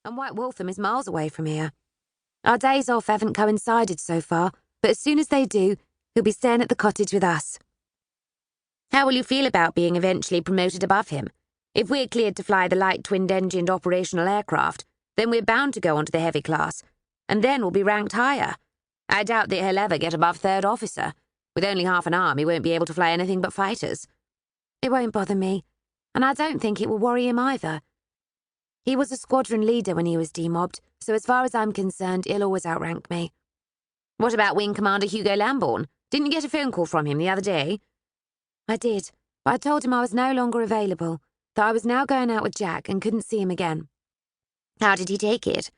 and White Waltham is miles away from here. Our days off haven't coincided so far, but as soon as they do, he'll be staying at the cottage with us. How will you feel about being eventually promoted above him? If we're cleared to fly the light twin-engined operational aircraft, then we're bound to go on to the heavy class, and then we'll be ranked higher. I doubt that he'll ever get above third officer. With only half an arm, he won't be able to fly anything but fighters. It won't bother me, and I don't think it will worry him either. He was a squadron leader when he was demobbed, so as far as I'm concerned, he'll always outrank me. What about Wing Commander Hugo Lambourne? Didn't you get a phone call from him the other day? I did, but I told him I was no longer available, that I was now going out with Jack and couldn't see him again. How did he take it?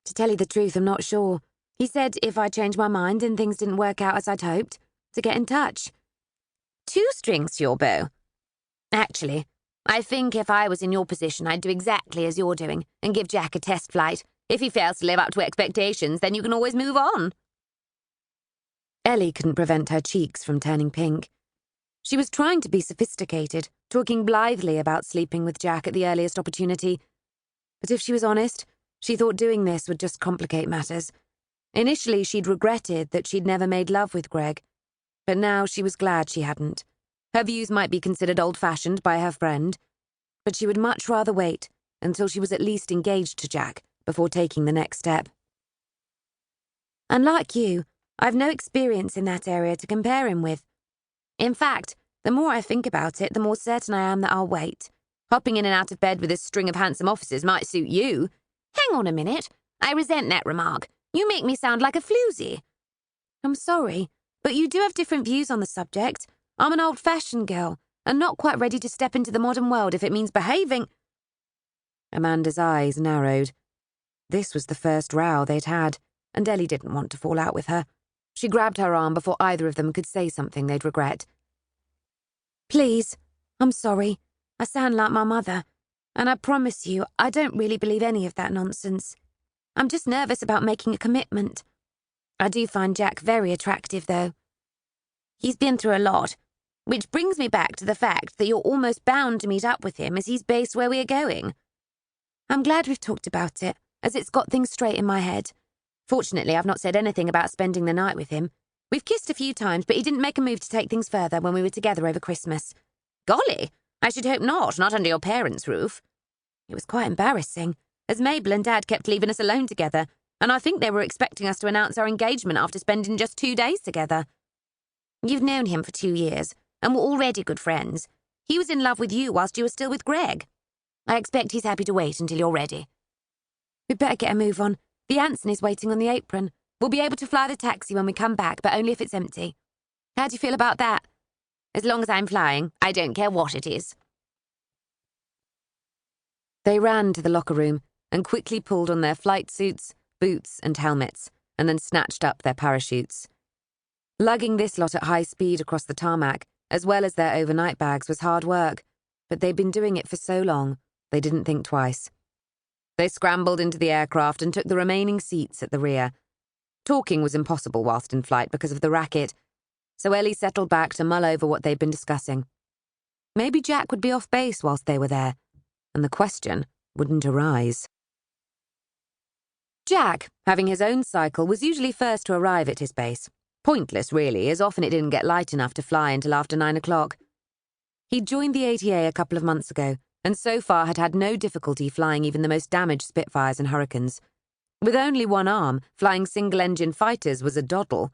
To tell you the truth, I'm not sure. He said if I changed my mind and things didn't work out as I'd hoped, to get in touch. 2 strings to your bow. Actually, I think if I was in your position, I'd do exactly as you're doing and give Jack a test flight. If he fails to live up to expectations, then you can always move on. Ellie couldn't prevent her cheeks from turning pink. She was trying to be sophisticated, talking blithely about sleeping with Jack at the earliest opportunity. But if she was honest, she thought doing this would just complicate matters. Initially, she'd regretted that she'd never made love with Greg, but now she was glad she hadn't. Her views might be considered old-fashioned by her friend, but she would much rather wait until she was at least engaged to Jack before taking the next step. Unlike you, I've no experience in that area to compare him with. In fact, the more I think about it, the more certain I am that I'll wait. Hopping in and out of bed with a string of handsome officers might suit you. Hang on a minute. I resent that remark. You make me sound like a floozy. I'm sorry, but you do have different views on the subject. I'm an old-fashioned girl, and not quite ready to step into the modern world if it means behaving. Amanda's eyes narrowed. This was the first row they'd had, and Ellie didn't want to fall out with her. She grabbed her arm before either of them could say something they'd regret. Please, I'm sorry. I sound like my mother, and I promise you I don't really believe any of that nonsense. I'm just nervous about making a commitment. I do find Jack very attractive, though. He's been through a lot, which brings me back to the fact that you're almost bound to meet up with him as he's based where we are going. I'm glad we've talked about it, as it's got things straight in my head. Fortunately, I've not said anything about spending the night with him. We've kissed a few times, but he didn't make a move to take things further when we were together over Christmas. Golly, I should hope not under your parents' roof. It was quite embarrassing, as Mabel and Dad kept leaving us alone together, and I think they were expecting us to announce our engagement after spending just 2 days together. You've known him for 2 years, and were already good friends. He was in love with you whilst you were still with Greg. I expect he's happy to wait until you're ready. We'd better get a move on. The Anson is waiting on the apron. We'll be able to fly the taxi when we come back, but only if it's empty. How do you feel about that? As long as I'm flying, I don't care what it is. They ran to the locker room and quickly pulled on their flight suits, boots and helmets, and then snatched up their parachutes. Lugging this lot at high speed across the tarmac, as well as their overnight bags, was hard work, but they'd been doing it for so long, they didn't think twice. They scrambled into the aircraft and took the remaining seats at the rear. Talking was impossible whilst in flight because of the racket, so Ellie settled back to mull over what they'd been discussing. Maybe Jack would be off base whilst they were there, and the question wouldn't arise. Jack, having his own cycle, was usually first to arrive at his base. Pointless, really, as often it didn't get light enough to fly until after 9 o'clock. He'd joined the ATA a couple of months ago, and so far had had no difficulty flying even the most damaged Spitfires and Hurricanes. With only one arm, flying single-engine fighters was a doddle,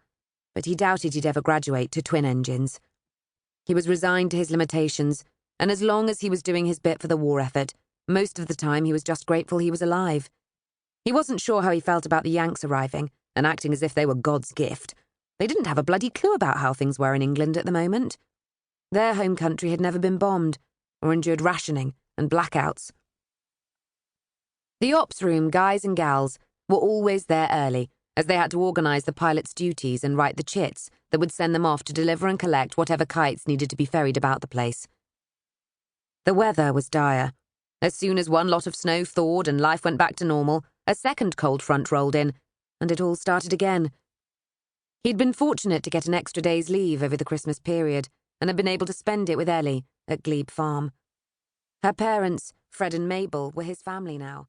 but he doubted he'd ever graduate to twin engines. He was resigned to his limitations, and as long as he was doing his bit for the war effort, most of the time he was just grateful he was alive. He wasn't sure how he felt about the Yanks arriving and acting as if they were God's gift. They didn't have a bloody clue about how things were in England at the moment. Their home country had never been bombed or endured rationing and blackouts. The ops room guys and gals were always there early, as they had to organise the pilot's duties and write the chits that would send them off to deliver and collect whatever kites needed to be ferried about the place. The weather was dire. As soon as one lot of snow thawed and life went back to normal, a second cold front rolled in, and it all started again. He'd been fortunate to get an extra day's leave over the Christmas period and had been able to spend it with Ellie at Glebe Farm. Her parents, Fred and Mabel, were his family now,